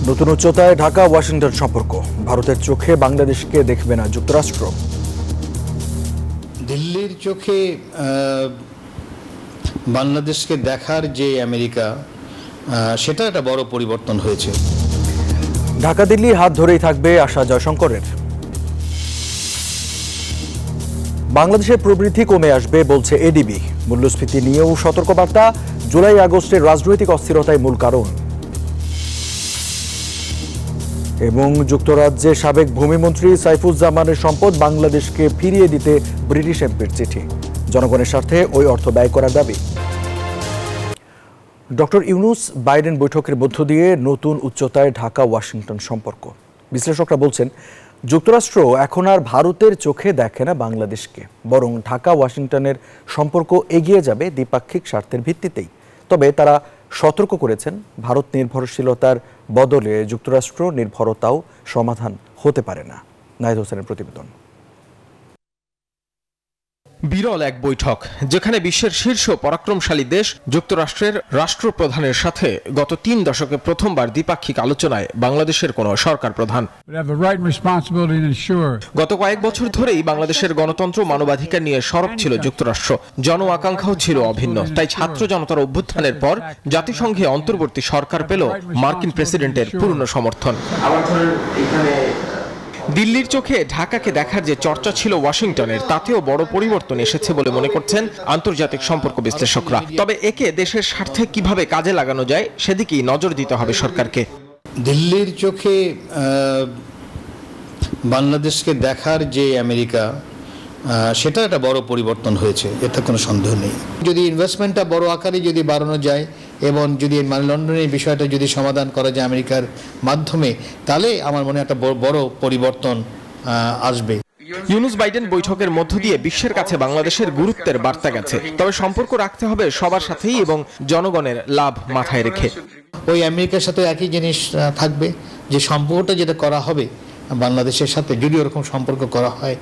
নতুন উচ্চতায় ঢাকা ওয়াশিংটন সম্পর্ক, ভারতের চোখে বাংলাদেশকে দেখবে না যুক্তরাষ্ট্র। দিল্লির চোখে বাংলাদেশকে দেখার যে আমেরিকা, সেটা একটা বড় পরিবর্তন হয়েছে। ঢাকা দিল্লি হাত ধরেই থাকবে আশা জয়শঙ্করের। বাংলাদেশের প্রবৃদ্ধি কমে আসবে বলছে এডিবি। মূল্যস্ফীতি নিয়েও সতর্কবার্তা, জুলাই আগস্টের রাজনৈতিক অস্থিরতাই মূল কারণ। এবং যুক্তরাজ্যের সাবেক ভূমিমন্ত্রী সাইফুজ্জামানের সম্পদ বাংলাদেশকে ফিরিয়ে দিতে ব্রিটিশ এমপির চিঠি, জনগণের স্বার্থে ওই অর্থ ব্যয় করার দাবি। ডক্টর ইউনূস বাইডেন বৈঠকের মধ্য দিয়ে নতুন উচ্চতায় ঢাকা ওয়াশিংটন সম্পর্ক। বিশ্লেষকরা বলছেন, যুক্তরাষ্ট্র এখন আর ভারতের চোখে দেখে না বাংলাদেশকে, বরং ঢাকা ওয়াশিংটনের সম্পর্ক এগিয়ে যাবে দ্বিপাক্ষিক স্বার্থের ভিত্তিতেই। তবে তারা সতর্ক করেছেন, ভারত নির্ভরশীলতার বদলে যুক্তরাষ্ট্র নির্ভরতাও সমাধান হতে পারে না। নাহিদ হোসেনের প্রতিবেদন। বিরল এক বৈঠক, যেখানে বিশ্বের শীর্ষ পরাক্রমশালী দেশ যুক্তরাষ্ট্রের রাষ্ট্রপ্রধানের সাথে গত 3 দশকে প্রথমবার দ্বিপাক্ষিক আলোচনায় বাংলাদেশের কোনো সরকার প্রধান। গত কয়েক বছর ধরেই বাংলাদেশের গণতন্ত্র মানবাধিকার নিয়ে সরব ছিল যুক্তরাষ্ট্র, জন আকাঙ্ক্ষাও ছিল অভিন্ন। তাই ছাত্র জনতার অভ্যুত্থানের পর জাতিসংঘে অন্তর্বর্তী সরকার পেল মার্কিন প্রেসিডেন্টের পূর্ণ সমর্থন। দিল্লির চোখে ঢাকাকে দেখার যে চর্চা ছিল ওয়াশিংটনের, তাতেও বড় পরিবর্তন এসেছে বলে মনে করছেন আন্তর্জাতিক সম্পর্ক বিশ্লেষকরা। তবে একে দেশের স্বার্থে কিভাবে কাজে লাগানো যায় সেদিকেই নজর দিতে হবে সরকারকে। দিল্লির চোখে বাংলাদেশকে দেখার যে আমেরিকা, সেটা একটা বড় পরিবর্তন হয়েছে, এতে কোনো সন্দেহ নেই। যদি ইনভেস্টমেন্টটা বড় আকারে যদি বাড়ানো যায় এবং যদি মানি লন্ডনের বিষয়টা যদি সমাধান করা যায় আমেরিকার মাধ্যমে, তাহলে আমার মনে একটা বড় পরিবর্তন আসবে। ইউনূস বাইডেন বৈঠকের মধ্য দিয়ে বিশ্বের কাছে বাংলাদেশের গুরুত্বের বার্তা গেছে। তবে সম্পর্ক রাখতে হবে সবার সাথেই এবং জনগণের লাভ মাথায় রেখে। ওই আমেরিকার সাথে একই জিনিস থাকবে, যে সম্পর্কটা যেটা করা হবে বাংলাদেশের সাথে, যদি ওরকম সম্পর্ক করা হয়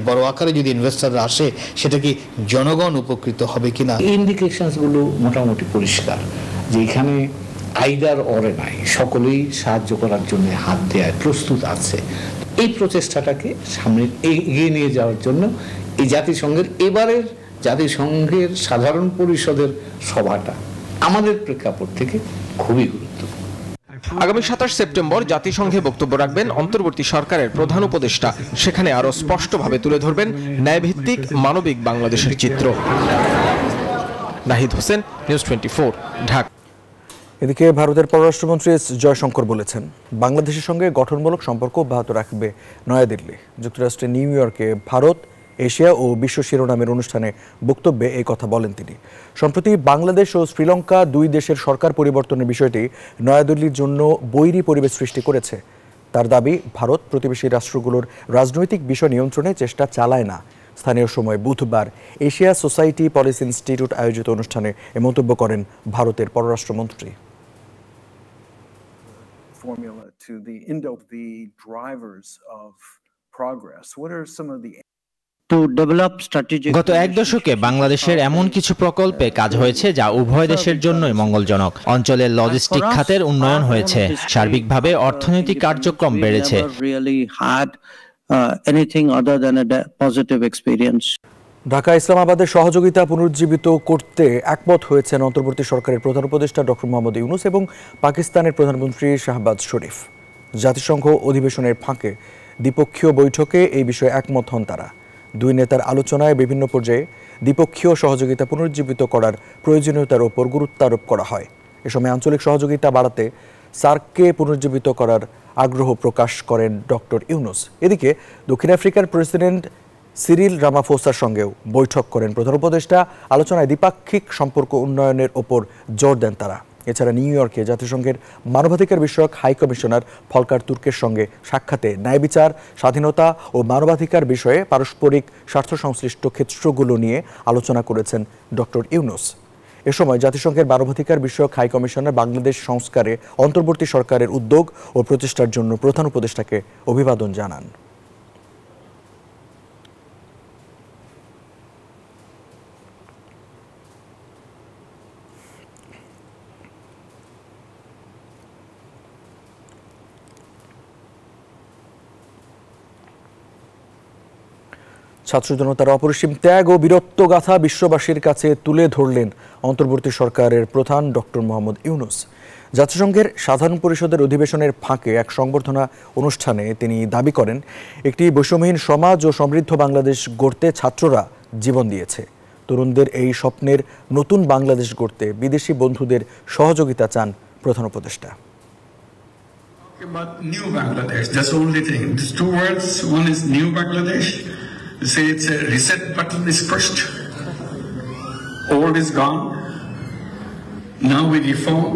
বড় আকারে যদি ইনভেস্টররা আসে, সেটা কি জনগণ উপকৃত হবে কিনা। ইন্ডিকেশনসগুলো মোটামুটি পরিষ্কার, যে এখানে আইদার অরে নাই, সকলেই সাহায্য করার জন্য হাত দেওয়ার প্রস্তুত আছে। এই প্রচেষ্টাটাকে সামনে এগিয়ে নিয়ে যাওয়ার জন্য এই এবারের জাতিসংঘের সাধারণ পরিষদের সভাটা আমাদের প্রেক্ষাপট থেকে খুবই গুরুত্বপূর্ণ। আগামী 27 সেপ্টেম্বর জাতিসংঘে বক্তব্য রাখবেন অন্তর্বর্তী সরকারের প্রধান উপদেষ্টা। সেখানে আরো স্পষ্টভাবে তুলে ধরবেন ন্যায়ভিত্তিক মানবিক বাংলাদেশের চিত্র। নাহিদ হোসেন, নিউজ 24, ঢাকা। এদিকে ভারতের পররাষ্ট্রমন্ত্রী এস জয়শঙ্কর বলেছেন, বাংলাদেশের সঙ্গে গঠনমূলক সম্পর্ক অব্যাহত রাখবে নয়াদিল্লি। যুক্তরাষ্ট্রের নিউ ইয়র্কে ভারত, এশিয়া ও বিশ্ব শিরোনামের অনুষ্ঠানে বক্তব্যে এই কথা বলেন তিনি। সম্প্রতি বাংলাদেশ ও শ্রীলঙ্কা দুই দেশের সরকার পরিবর্তনের বিষয়টি নয়াদিল্লির জন্য বৈরী পরিবেশ সৃষ্টি করেছে। তার দাবি, ভারত প্রতিবেশী রাষ্ট্রগুলোর রাজনৈতিক বিষয় নিয়ন্ত্রণে চেষ্টা চালায় না। স্থানীয় সময় বুধবার এশিয়া সোসাইটি পলিসি ইনস্টিটিউট আয়োজিত অনুষ্ঠানে এ মন্তব্য করেন ভারতের পররাষ্ট্রমন্ত্রী। গত 1 দশকে বাংলাদেশের এমন কিছু প্রকল্পে কাজ হয়েছে যা উভয় দেশের জন্যই মঙ্গলজনক। অঞ্চলের লজিস্টিক খাতের উন্নয়ন হয়েছে, সার্বিকভাবে অর্থনৈতিক কার্যক্রম বেড়েছে। ঢাকা ইসলামাবাদের সহযোগিতা পুনরুজ্জীবিত করতে একমত হয়েছেন অন্তর্বর্তী সরকারের প্রধান উপদেষ্টা ডক্টর মোহাম্মদ ইউনূস এবং পাকিস্তানের প্রধানমন্ত্রী শাহবাজ শরীফ। জাতিসংঘ অধিবেশনের ফাঁকে দ্বিপক্ষীয় বৈঠকে এই বিষয়ে একমত হন তারা। দুই নেতার আলোচনায় বিভিন্ন পর্যায়ে দ্বিপক্ষীয় সহযোগিতা পুনরুজ্জীবিত করার প্রয়োজনীয়তার ওপর গুরুত্ব আরোপ করা হয়। এ সময় আঞ্চলিক সহযোগিতা বাড়াতে সার্ককে পুনরুজ্জীবিত করার আগ্রহ প্রকাশ করেন ডক্টর ইউনূস। এদিকে দক্ষিণ আফ্রিকার প্রেসিডেন্ট সিরিল রামাফোসার সঙ্গেও বৈঠক করেন প্রধান উপদেষ্টা। আলোচনায় দ্বিপাক্ষিক সম্পর্ক উন্নয়নের ওপর জোর দেন তারা। এছাড়া নিউ ইয়র্কে জাতিসংঘের মানবাধিকার বিষয়ক হাই কমিশনার ফলকার তুর্কের সঙ্গে সাক্ষাতে ন্যায় বিচার, স্বাধীনতা ও মানবাধিকার বিষয়ে পারস্পরিক স্বার্থ সংশ্লিষ্ট ক্ষেত্রগুলো নিয়ে আলোচনা করেছেন ডক্টর ইউনূস। এ সময় জাতিসংঘের মানবাধিকার বিষয়ক হাই কমিশনার বাংলাদেশ সংস্কারে অন্তর্বর্তী সরকারের উদ্যোগ ও প্রচেষ্টার জন্য প্রধান উপদেষ্টাকে অভিবাদন জানান। ছাত্র জনতার অপরিসীম ত্যাগ ও বীরত্ব গাথা বিশ্ববাসীর কাছে তুলে ধরলেন অন্তর্বর্তী সরকারের প্রধান ডক্টর মোহাম্মদ ইউনূস। জাতিসংঘের সাধারণ পরিষদের অধিবেশনের ফাঁকে এক সংবর্ধনা অনুষ্ঠানে তিনি দাবি করেন, একটি বৈষম্যহীন সমাজ ও সমৃদ্ধ বাংলাদেশ গড়তে ছাত্ররা জীবন দিয়েছে। তরুণদের এই স্বপ্নের নতুন বাংলাদেশ গড়তে বিদেশি বন্ধুদের সহযোগিতা চান প্রধান উপদেষ্টা। About new Bangladesh, that's the only thing. There's two words. One is new Bangladesh. They say it's a reset button is pushed. Old is gone. Now we reform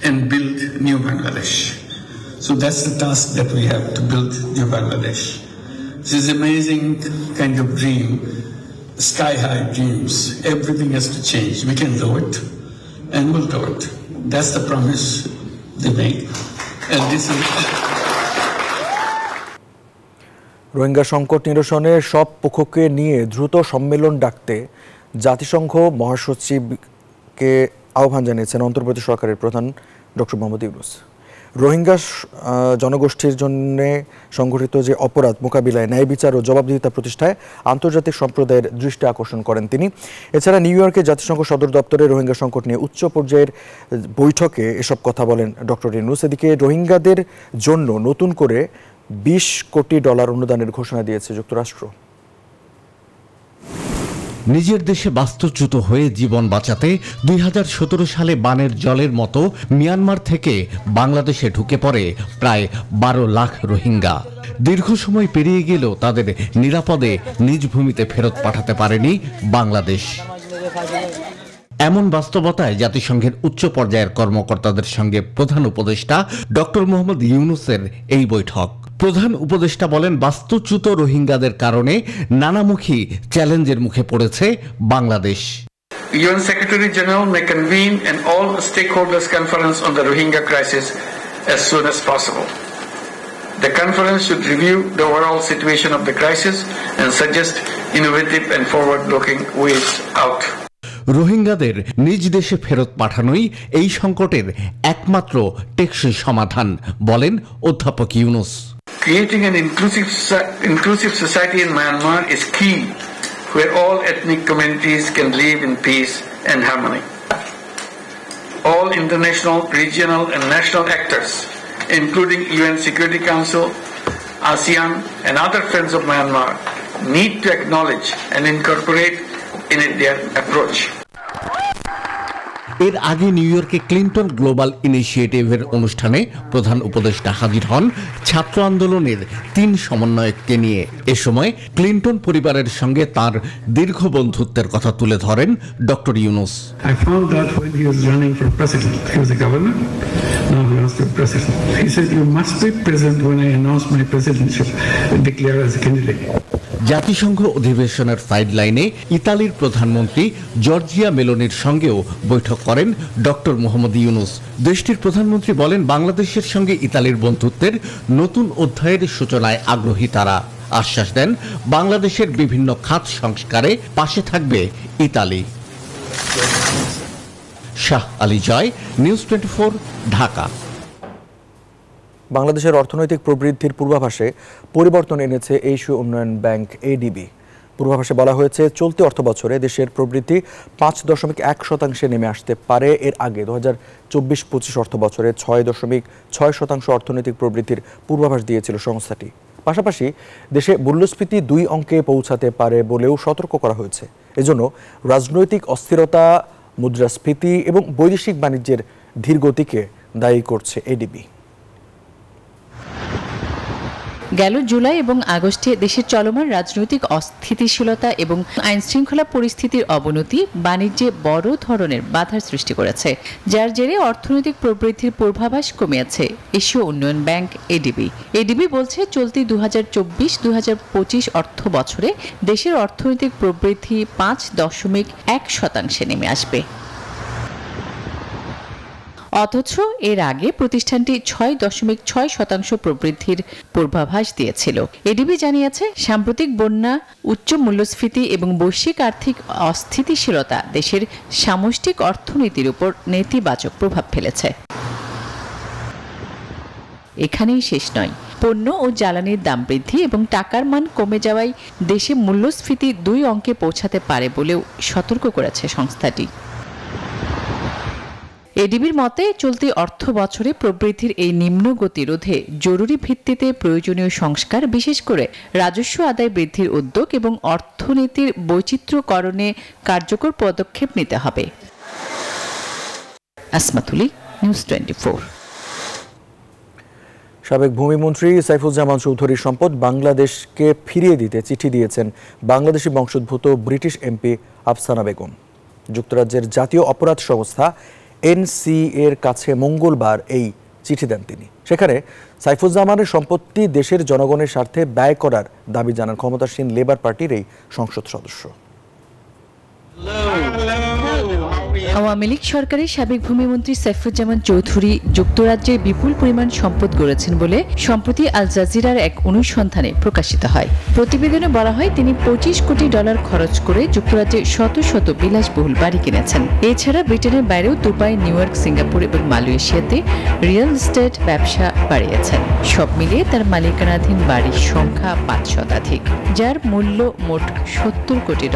and build new Bangladesh. So that's the task that we have, to build new Bangladesh. This is amazing kind of dream, sky high dreams. Everything has to change. We can do it and we'll do it. That's the promise they make. Rohingya সংকট নিরসনে সব পক্ষকে নিয়ে দ্রুত সম্মেলন ডাকতে জাতিসংঘ মহাসচিবকে আহ্বান জানিয়েছেন অন্তর্বর্তী সরকারের প্রধান ডক্টর মোহাম্মদ ইউনূস। রোহিঙ্গা জনগোষ্ঠীর জন্য সংঘটিত যে অপরাধ মোকাবিলায় ন্যায় বিচার ও জবাবদিহিতা প্রতিষ্ঠায় আন্তর্জাতিক সম্প্রদায়ের দৃষ্টি আকর্ষণ করেন তিনি। এছাড়া নিউ ইয়র্কে জাতিসংঘ সদর দপ্তরে রোহিঙ্গা সংকট নিয়ে উচ্চ পর্যায়ের বৈঠকে এসব কথা বলেন ডক্টর ইউনূস। এদিকে রোহিঙ্গাদের জন্য নতুন করে $20 কোটি অনুদানের ঘোষণা দিয়েছে যুক্তরাষ্ট্র। নিজের দেশে বাস্তুচ্যুত হয়ে জীবন বাঁচাতে 2017 সালে বানের জলের মতো মিয়ানমার থেকে বাংলাদেশে ঢুকে পড়ে প্রায় 12 লাখ রোহিঙ্গা। দীর্ঘ সময় পেরিয়ে গেলেও তাদের নিরাপদে নিজ ভূমিতে ফেরত পাঠাতে পারেনি বাংলাদেশ। এমন বাস্তবতায় জাতিসংঘের উচ্চ পর্যায়ের কর্মকর্তাদের সঙ্গে প্রধান উপদেষ্টা ডক্টর মোহাম্মদ ইউনূসের এই বৈঠক। প্রধান উপদেষ্টা বলেন, বাস্তুচ্যুত রোহিঙ্গাদের কারণে নানামুখী চ্যালেঞ্জের মুখে পড়েছে Bangladesh. UN Secretary General may convene an all stakeholders conference on the Rohingya crisis as soon as possible. The conference should review the overall situation of the crisis and suggest innovative and forward-looking ways out. রোহিঙ্গাদের নিজ দেশে ফেরত পাঠানোই এই সংকটের একমাত্র টেকসই সমাধান বলেন অধ্যাপক Yunus. Creating an inclusive society in Myanmar is key, where all ethnic communities can live in peace and harmony. All international, regional and national actors, including UN Security Council, ASEAN and other friends of Myanmar, need to acknowledge and incorporate in their approach. এর আগে new ইয়র্কে Clinton global ইনিশিয়েটিভের অনুষ্ঠানে প্রধান উপদেষ্টা হাজির হন ছাত্র আন্দোলনের 3 সমন্বয়ককে নিয়ে। এ সময় ক্লিন্টন পরিবারের সঙ্গে তার দীর্ঘ বন্ধুত্বের কথা তুলে ধরেন doctor Yunus. I found that when he was running for president, he was a governor, now he wants to be president. He said, you must be present when I announce my presidency and declare as a candidate. জাতিসংঘ অধিবেশনের সাইডলাইনে ইতালির প্রধানমন্ত্রী Georgia মেলোনির সঙ্গেও বৈঠক করেন doctor Mohammad Yunus. দেশটির প্রধানমন্ত্রী বলেন, বাংলাদেশের সঙ্গে ইতালির বন্ধুত্বের নতুন অধ্যায়ের সূচনায় আগ্রহী তারা। আশ্বাস দেন, বাংলাদেশের বিভিন্ন খাত সংস্কারে পাশে থাকবে ইতালি। শাহ আলী জয়, নিউজ 24, ঢাকা। বাংলাদেশের অর্থনৈতিক প্রবৃদ্ধির পূর্বাভাসে পরিবর্তন এনেছে এশীয় উন্নয়ন ব্যাংক এডিবি। পূর্বাভাসে বলা হয়েছে, চলতি অর্থবছরে দেশের প্রবৃদ্ধি 5.1% নেমে আসতে পারে। এর আগে 2024-25 অর্থবছরে 6.6% অর্থনৈতিক প্রবৃদ্ধির পূর্বাভাস দিয়েছিল সংস্থাটি। পাশাপাশি দেশে মূল্যস্ফীতি 2 অঙ্কে পৌঁছাতে পারে বলেও সতর্ক করা হয়েছে। এজন্য রাজনৈতিক অস্থিরতা, মুদ্রাস্ফীতি এবং বৈদেশিক বাণিজ্যের ধীরগতিকে দায়ী করছে এডিবি। গেল জুলাই এবং আগস্টে দেশের চলমান রাজনৈতিক অস্থিতিশীলতা এবং আইনশৃঙ্খলা পরিস্থিতির অবনতি বাণিজ্যে বড় ধরনের বাধার সৃষ্টি করেছে, যার জেরে অর্থনৈতিক প্রবৃদ্ধির পূর্বাভাস কমিয়েছে এশীয় উন্নয়ন ব্যাংক এডিবি। এডিবি বলছে, চলতি 2024-2025 অর্থ বছরে দেশের অর্থনৈতিক প্রবৃদ্ধি 5.1% নেমে আসবে। অথচ এর আগে প্রতিষ্ঠানটি 6.6% প্রবৃদ্ধির পূর্বাভাস দিয়েছিল। এডিবি জানিয়েছে, সাম্প্রতিক বন্যা, উচ্চ মূল্যস্ফীতি এবং বৈশ্বিক আর্থিক অস্থিতিশীলতা দেশের সামষ্টিক অর্থনীতির উপর নেতিবাচক প্রভাব ফেলেছে। এখানেই শেষ নয়, পণ্য ও জ্বালানির দাম বৃদ্ধি এবং টাকার মান কমে যাওয়ায় দেশে মূল্যস্ফীতি 2 অঙ্কে পৌঁছাতে পারে বলেও সতর্ক করেছে সংস্থাটি। এডিবির মতে চলতি অর্থ বছরে প্রবৃদ্ধির এই নিম্ন গতি রোধে জরুরি ভিত্তিতে প্রয়োজনীয় সংস্কার, বিশেষ করে রাজস্ব আদায় বৃদ্ধির উদ্যোগ এবং অর্থনীতির বৈচিত্র্যকরণে কার্যকর পদক্ষেপ নিতে হবে। আসমাতুলি, নিউজ 24। সাবেক ভূমিমন্ত্রী সাইফুজ্জামান চৌধুরীর সম্পদ বাংলাদেশকে ফিরিয়ে দিতে চিঠি দিয়েছেন বাংলাদেশি বংশোদ্ভূত ব্রিটিশ এমপি আফসানা বেগম। যুক্তরাজ্যের জাতীয় অপরাধ সংস্থা এনসিএর কাছে মঙ্গলবার এই চিঠি দেন তিনি। সেখানে সাইফুজ্জামানের সম্পত্তি দেশের জনগণের স্বার্থে ব্যয় করার দাবি জানান ক্ষমতাসীন লেবার পার্টির এই সংসদ সদস্য। আওয়ামী লীগ সরকারের সাবেক ভূমিমন্ত্রী সাইফুজ্জামান চৌধুরী যুক্তরাজ্যে বিপুল পরিমাণ সম্পদ গড়েছেন বলে সম্প্রতি আল জাজিরার এক অনুসন্ধানে প্রকাশিত হয়। প্রতিবেদনে বলা হয় তিনি $25 কোটি খরচ করে যুক্তরাজ্যে শত শত বিলাসবহুল বাড়ি কিনেছেন। এছাড়া ব্রিটেনের বাইরেও দুবাই, নিউ ইয়র্ক, সিঙ্গাপুর এবং মালয়েশিয়াতে রিয়েল এস্টেট ব্যবসা বাড়িয়েছেন। সব মিলিয়ে তার মালিকানাধীন বাড়ির সংখ্যা 5 শতাধিক, যার মূল্য মোট $70 কোটি।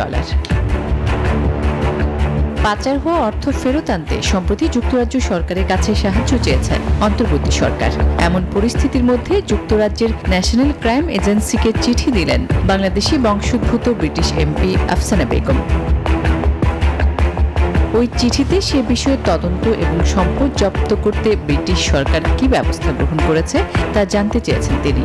পাচার হওয়া অর্থ ফেরত আনতে সম্প্রতি যুক্তরাজ্য সরকারের কাছে সাহায্য চেয়েছেন অন্তর্বর্তী সরকার। এমন পরিস্থিতির মধ্যে যুক্তরাজ্যের ন্যাশনাল ক্রাইম এজেন্সিকে চিঠি দিলেন বাংলাদেশি বংশোদ্ভূত ব্রিটিশ এমপি আফসানা বেগম। ওই চিঠিতে সে বিষয়ে তদন্ত এবং সম্পদ জব্দ করতে ব্রিটিশ সরকার কি ব্যবস্থা গ্রহণ করেছে তা জানতে চেয়েছেন তিনি।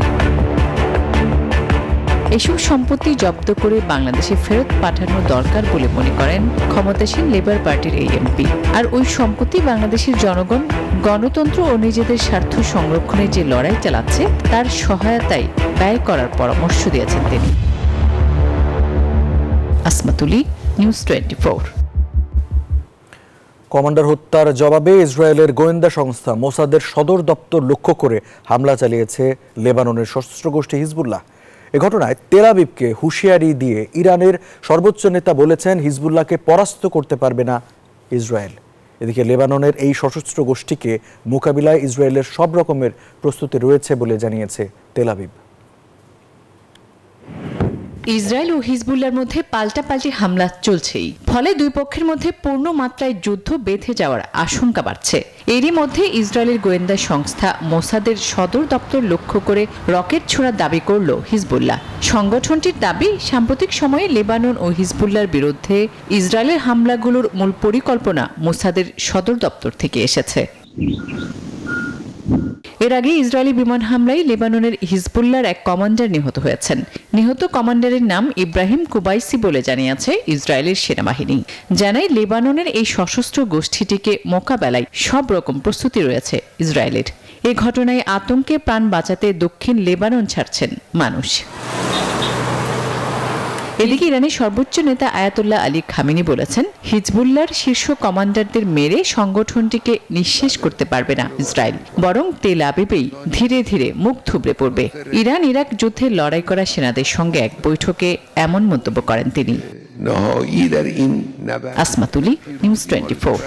এসব সম্পত্তি জব্দ করে বাংলাদেশে ফেরত পাঠানো দরকার বলে মনে করেন ক্ষমতাসীন লেবার পার্টির এই এমপি। আর ওই সম্পত্তি বাংলাদেশের জনগণ গণতন্ত্র ও নিজেদের স্বার্থ সংরক্ষণে যে লড়াই চালাচ্ছে তার সহায়তায় ব্যয় করার পরামর্শ দিয়েছেন তিনি। আসমাতুলি, নিউজ 24। কমান্ডার হত্যার জবাবে ইসরায়েলের গোয়েন্দা সংস্থা মোসাদের সদর দপ্তর লক্ষ্য করে হামলা চালিয়েছে লেবাননের সশস্ত্র গোষ্ঠী হিজবুল্লাহ। এ ঘটনায় তেল আবিবকে হুঁশিয়ারি দিয়ে ইরানের সর্বোচ্চ নেতা বলেছেন হিজবুল্লাহকে পরাস্ত করতে পারবে না ইসরায়েল। এদিকে লেবাননের এই সশস্ত্র গোষ্ঠীকে মোকাবিলায় ইসরায়েলের সব রকমের প্রস্তুতি রয়েছে বলে জানিয়েছে তেল আবিব। ইসরায়েল ও হিজবুল্লাহর মধ্যে পাল্টাপাল্টি হামলা চলছেই, ফলে দুই পক্ষের মধ্যে পূর্ণ মাত্রায় যুদ্ধ বেঁধে যাওয়ার আশঙ্কা বাড়ছে। এরই মধ্যে ইসরায়েলের গোয়েন্দা সংস্থা মোসাদের সদর দপ্তর লক্ষ্য করে রকেট ছোড়ার দাবি করল হিজবুল্লাহ। সংগঠনটির দাবি, সাম্প্রতিক সময়ে লেবানন ও হিজবুল্লাহর বিরুদ্ধে ইসরায়েলের হামলাগুলোর মূল পরিকল্পনা মোসাদের সদর দপ্তর থেকে এসেছে। এর আগে ইসরায়েলি বিমান হামলায় লেবাননের হিজবুল্লাহর এক কমান্ডার নিহত হয়েছেন। নিহত কমান্ডারের নাম ইব্রাহিম কুবাইসি বলে জানিয়েছে ইসরায়েলের সেনাবাহিনী। জানায় লেবাননের এই সশস্ত্র গোষ্ঠীটিকে মোকাবেলায় সব রকম প্রস্তুতি রয়েছে ইসরায়েলের। এ ঘটনায় আতঙ্কে প্রাণ বাঁচাতে দক্ষিণ লেবানন ছাড়ছেন মানুষ। এদিকে ইরানের সর্বোচ্চ নেতা আয়াতুল্লাহ আলী খামেনি বলেছেন, হিজবুল্লাহর শীর্ষ কমান্ডারদের মেরে সংগঠনটিকে নিঃশেষ করতে পারবে না ইসরায়েল, বরং তেল আবিবেই ধীরে ধীরে মুখ থুবড়ে পড়বে। ইরান ইরাক যুদ্ধে লড়াই করা সেনাদের সঙ্গে এক বৈঠকে এমন মন্তব্য করেন তিনি। আসমাতুলি, নিউজ 24।